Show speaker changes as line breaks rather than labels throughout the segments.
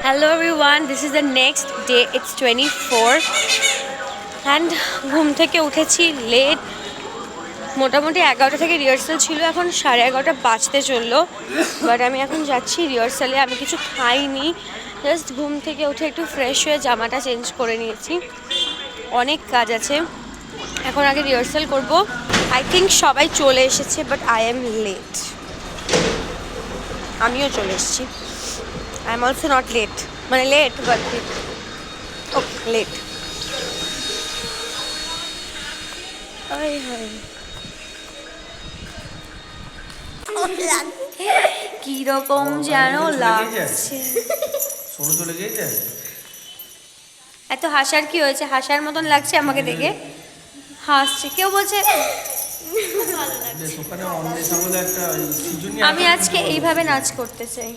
Hello everyone, this is the next day. It's 24 and ঘুম থেকে উঠেছি লেট। মোটামুটি 11টা থেকে রিহার্সাল ছিল, এখন 11:30 বাজতে চললো। বাট আমি এখন যাচ্ছি রিহার্সালে। আমি কিছু খাইনি, জাস্ট ঘুম থেকে উঠে একটু ফ্রেশ হয়ে জামাটা চেঞ্জ করে নিয়েছি। অনেক কাজ আছে, এখন আগে রিহার্সাল করব। আই থিঙ্ক সবাই চলে এসেছে, বাট আই এম লেট। আমিও চলে এসেছি। I am also not late, মানে লেট বাট ওকে লেট। কিরকম যেন লাগছে। এত হাসার কি হয়েছে? হাসার মতন লাগছে আমাকে দেখে, হাসছে। কেউ বলছে আমি আজকে এইভাবে নাচ করতে চাই।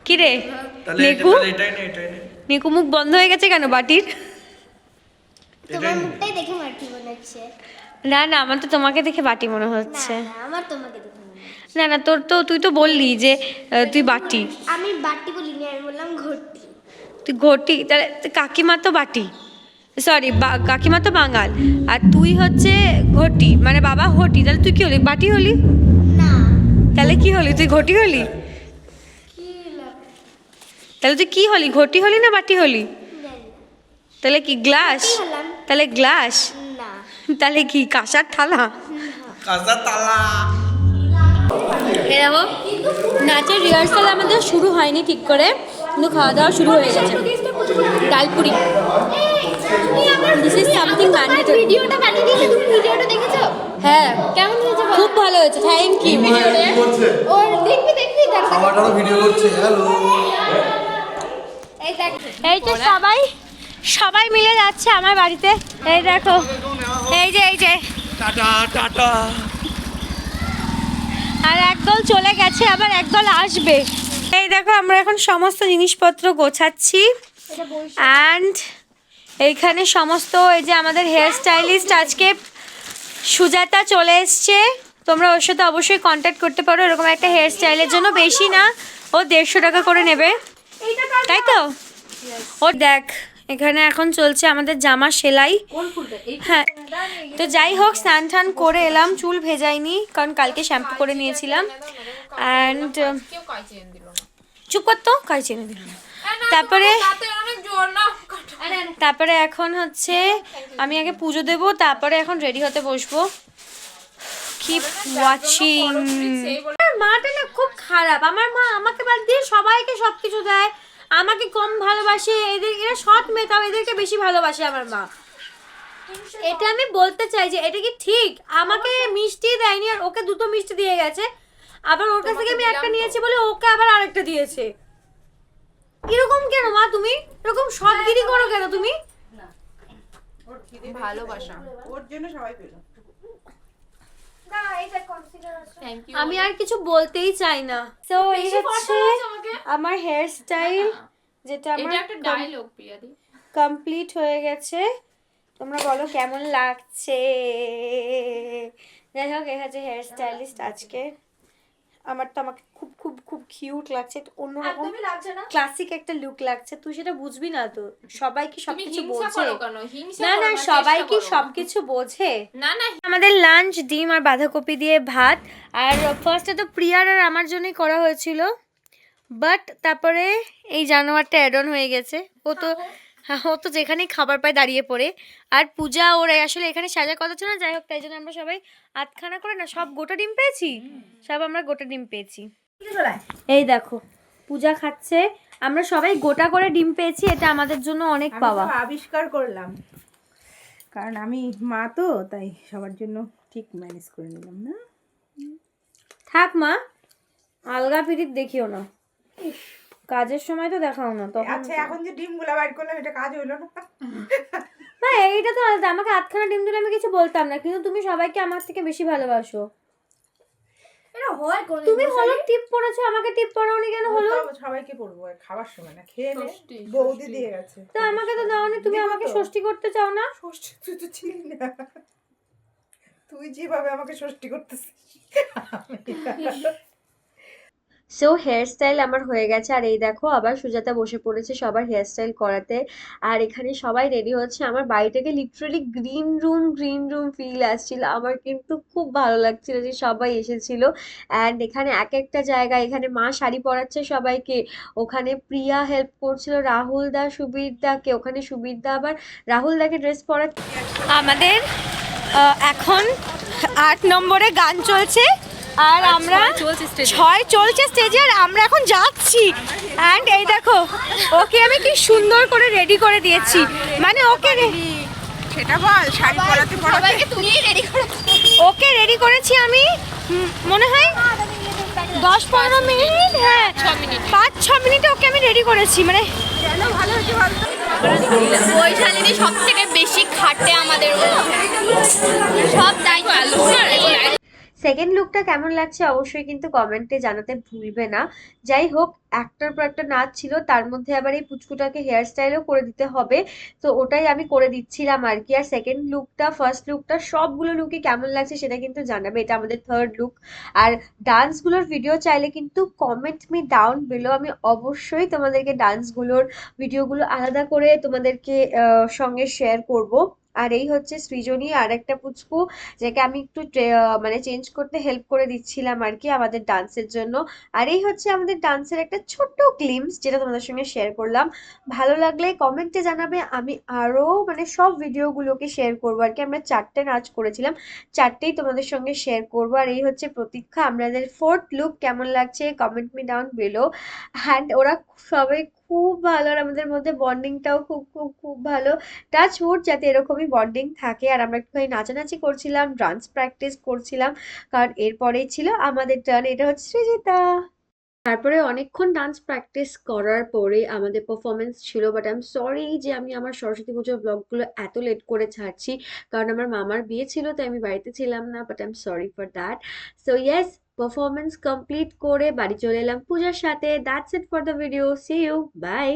কিরে নিকু, নিকু মুখ বন্ধ হয়ে গেছে কেন বাটির?
তোমার মুখটাই দেখে মাটি মনে হচ্ছে।
না না, আমার তো তোমাকে দেখে বাটি মনে হচ্ছে।
না আমার তোমাকে দেখে মনে হচ্ছে।
না না, তুই তো বললি যে তুই বাটি।
আমি বাটি বলিনি, আমি বললাম ঘটি।
তুই ঘটি, তাহলে কাকিমা তো বাটি, সরি কাকিমা তো বাঙাল, আর তুই হচ্ছে ঘটি, মানে বাবা ঘটি। তাহলে তুই কি হলি? বাটি হলি?
না
তাহলে কি হলি? তুই ঘটি হলি?
কি
তাহলে তুই কি হলি? ঘটি হলি না বাটি হলি? তাহলে কি গ্লাস?
কি হলাম?
তাহলে গ্লাস?
না
তাহলে কি কাঁসার থালা?
কাঁচা তালা।
এরকম নাচের রিহার্সাল আমাদের শুরু হয়নি ঠিক করে, কিন্তু খাওয়া দাওয়া শুরু হয়ে গেছে। Dal puri, this is something mandatory.
ভিডিওটা বানিয়ে দিয়েছে, তুমি ভিডিওটা দেখেছো?
হ্যাঁ,
কেমন হয়েছে বলো?
খুব ভালো হয়েছে, থ্যাংক ইউ।
ওর দেখবি দেখবি দেখো।
খাওয়াটারও ভিডিও করছে। হ্যালো,
এই দেখ,
এই যে সবাই সবাই মিলে যাচ্ছে আমার বাড়িতে। এই দেখো, এই যে
টাটা টাটা।
আর একদল চলে গেছে, আবার একদল আসবে। এই দেখো, আমরা এখন সমস্ত জিনিসপত্র গোছাচ্ছি।
এটা বলছি
অ্যান্ড এইখানে সমস্ত, এই যে আমাদের হেয়ার স্টাইলিস্ট আজকে সুজাতা চলে এসছে। তোমরা ওর সাথে অবশ্যই কন্ট্যাক্ট করতে পারো এরকম একটা হেয়ার স্টাইলের জন্য। বেশি না, ও 150 টাকা করে নেবে, তাই তো? ও দেখ, এখানে এখন চলছে আমাদের জামা সেলাই। হ্যাঁ, তো যাই হোক, স্নান টান করে এলাম, চুল ভেজাইনি কারণ কালকে শ্যাম্পু করে নিয়েছিলাম। অ্যান্ড চুপ করতো, কাজ চেনে দিলাম। তারপরে এখন হচ্ছে আমি আগে পুজো দেবো, তারপরে এখন রেডি হতে বসবো। Keep watching. মাটা না খুব খারাপ। আমার মা আমাকে বাদ দিয়ে সবাইকে সবকিছু দেয়, আমাকে কম ভালোবাসে। এরা সৎ মেয়ে, তাও এদেরকে বেশি ভালোবাসে আমার মা। এটা আমি বলতে চাই যে এটা কি ঠিক? আমাকে মিষ্টি দেয়নি, আর ওকে 2টো মিষ্টি দিয়ে গেছে। আবার ওর কাছ থেকে আমি একটা নিয়েছি বলে ওকে আবার আরেকটা দিয়েছে। এরকম কেন মা? তুমি এরকম সৎগিরি করো কেন তুমি?
ভালোবাসা
ওর জন্য সবাই পেল।
আমি আর কিছু বলতেই চাই না। তো এই হচ্ছে আমার হেয়ার স্টাইল, যেটা আমার
একটা ডায়লগ প্রিয়াদি।
কমপ্লিট হয়ে গেছে। তোমরা বলো কেমন লাগছে? যাই হোক, এই হচ্ছে হেয়ার স্টাইলিস্ট আজকে। আমার তো আমাকে খুব খুব খুব কিউট লাগছে, অন্যরকম ক্লাসিক একটা লুক লাগছে। তুই সেটা বুঝবি না তো, সবাই কি সবকিছু বোঝে? না না, সবাই কি সবকিছু বোঝে?
না না,
আমাদের লাঞ্চ ডিম আর বাঁধাকপি দিয়ে ভাত। আর ফার্স্টে তো প্রিয়ার আর আমার জন্যই করা হয়েছিল, বাট তারপরে এই জানোয়ারটা অ্যাড অন হয়ে গেছে। ও তো যেখানেই খাবার পায় দাঁড়িয়ে পড়ে। আর পূজা ওর আসলে এখানে সাজার কথা ছিল না, যাই হোক, তাই জন্য আমরা সবাই আধখানা করে না, সব গোটা ডিম পেয়েছি, সব আমরা গোটা ডিম পেয়েছি। এই দেখো, পূজা খাচ্ছে, আমরা সবাই গোটা করে ডিম পেয়েছি, এটা আমাদের জন্য অনেক পাওয়া।
আবিষ্কার করলাম, কারণ আমি মা তো, তাই সবার জন্য ঠিক ম্যানেজ করে নিলাম। না
থাক মা, আলগা পিরিত দেখিও না, কাজের সময় তো দেখাও না তখন।
আচ্ছা, এখন যে ডিমগুলো বাইর করলাম, এটা কাজ হইলো না?
না, এইটা তো আলাদা। আমাকে আধখানা ডিম দিলে আমি কিছু বলতাম না, কিন্তু তুমি সবাইকে আমার থেকে বেশি ভালোবাসো।
এটা হয় কোন
তুমি হলো টিপ পড়েছো, আমাকে টিপ পড়াওনি কেন? হলো
তো সবাইকে পড়বো, আর খাবার সময় না, খেয়ে নে। বৌদি দিয়ে গেছে।
তো আমাকে তো দাওনি, তুমি আমাকে ষষ্ঠী করতে চাও না?
ষষ্ঠী তুই তো ছিলি না, তুই যেভাবে আমাকে ষষ্ঠী করতেছিস
সো হেয়ার স্টাইল আমার হয়ে গেছে, আর এই দেখো আবার সুজাতা বসে পড়েছে সবার হেয়ার স্টাইল করাতে। আর এখানে সবাই রেডি হচ্ছে। আমার বাড়ি থেকে লিটারালি গ্রিন রুম ফিল আসছিল। আমার কিন্তু খুব ভালো লাগছিল যে সবাই এসেছিল। অ্যান্ড এখানে এক একটা জায়গায়, এখানে মা শাড়ি পরাচ্ছে সবাইকে, ওখানে প্রিয়া হেল্প করছিল রাহুল দা সুবীর দাকে, ওখানে সুবীর দা আবার রাহুল দাকে ড্রেস পরাচ্ছে। আমাদের এখন 8 নম্বরে গান চলছে, আর আমরা 6 চলছে স্টেজে, আর আমরা এখন যাচ্ছি। অ্যান্ড এই দেখো ওকে আমি কি সুন্দর করে রেডি করে দিয়েছি, মানে ওকে
সেটা বল শাড়ি পরাতে পরাতে
ওকে রেডি করেছি আমি মনে হয় 10-15 মিনিট, হ্যাঁ 5-6 মিনিটে ওকে আমি রেডি করেছি। মানে
ওই শালিনী সব থেকে বেশি খাটে আমাদের, সব দায়িত্ব।
সেকেন্ড লুকটা কেমন লাগছে অবশ্যই কিন্তু কমেন্টে জানাতে ভুলবে না। যাই হোক, একটার পর একটা নাচ ছিল, তার মধ্যে আবার এই পুচকুটাকে হেয়ার স্টাইলও করে দিতে হবে, তো ওটাই আমি করে দিচ্ছিলাম আর কি। আর সেকেন্ড লুকটা, ফার্স্ট লুকটা, সবগুলো লুকই কেমন লাগছে সেটা কিন্তু জানাবে। এটা আমাদের থার্ড লুক। আর ডান্সগুলোর ভিডিও চাইলে কিন্তু কমেন্ট মি ডাউন বিলো, আমি অবশ্যই তোমাদেরকে ডান্সগুলোর ভিডিওগুলো আলাদা করে তোমাদেরকে সঙ্গে শেয়ার করব। আর এই হচ্ছে সৃজনী, আর একটা পুচকু যাকে আমি একটু মানে চেঞ্জ করতে হেল্প করে দিচ্ছিলাম আর কি আমাদের ডান্সের জন্য। আর এই হচ্ছে আমাদের ডান্সের একটা ছোট্ট গ্লিমস, যেটা তোমাদের সঙ্গে শেয়ার করলাম। ভালো লাগলে কমেন্টে জানাবে, আমি আরো মানে সব ভিডিওগুলোকে শেয়ার করবো আর কি। আমরা 4টে নাচ করেছিলাম, 4টেই তোমাদের সঙ্গে শেয়ার করবো। আর এই হচ্ছে প্রতীক্ষা। আমাদের ফোর্থ লুক কেমন লাগছে comment me down below. And ওরা সবাই খুব ভালো, আর আমাদের মধ্যে বন্ডিংটাও খুব খুব খুব ভালো। টাচ উড যাতে এরকমই বন্ডিং থাকে। আর আমরা একটুখানি নাচানাচি করছিলাম, ডান্স প্র্যাকটিস করছিলাম, কারণ এরপরেই ছিল আমাদের টার্ন। এটা হচ্ছে সৃজিতা। তারপরে অনেকক্ষণ ডান্স প্র্যাকটিস করার পরে আমাদের পারফরমেন্স ছিল। বাট আই এম সরি যে আমি আমার সরস্বতী পুজোর ব্লগগুলো এত লেট করে ছাড়ছি, কারণ আমার মামার বিয়ে ছিল তাই আমি বাড়িতে ছিলাম না। But I am sorry for that. So yes, performance complete করে বাড়ি চলে এলাম পূজার সাথে। That's it for the video. See you, by.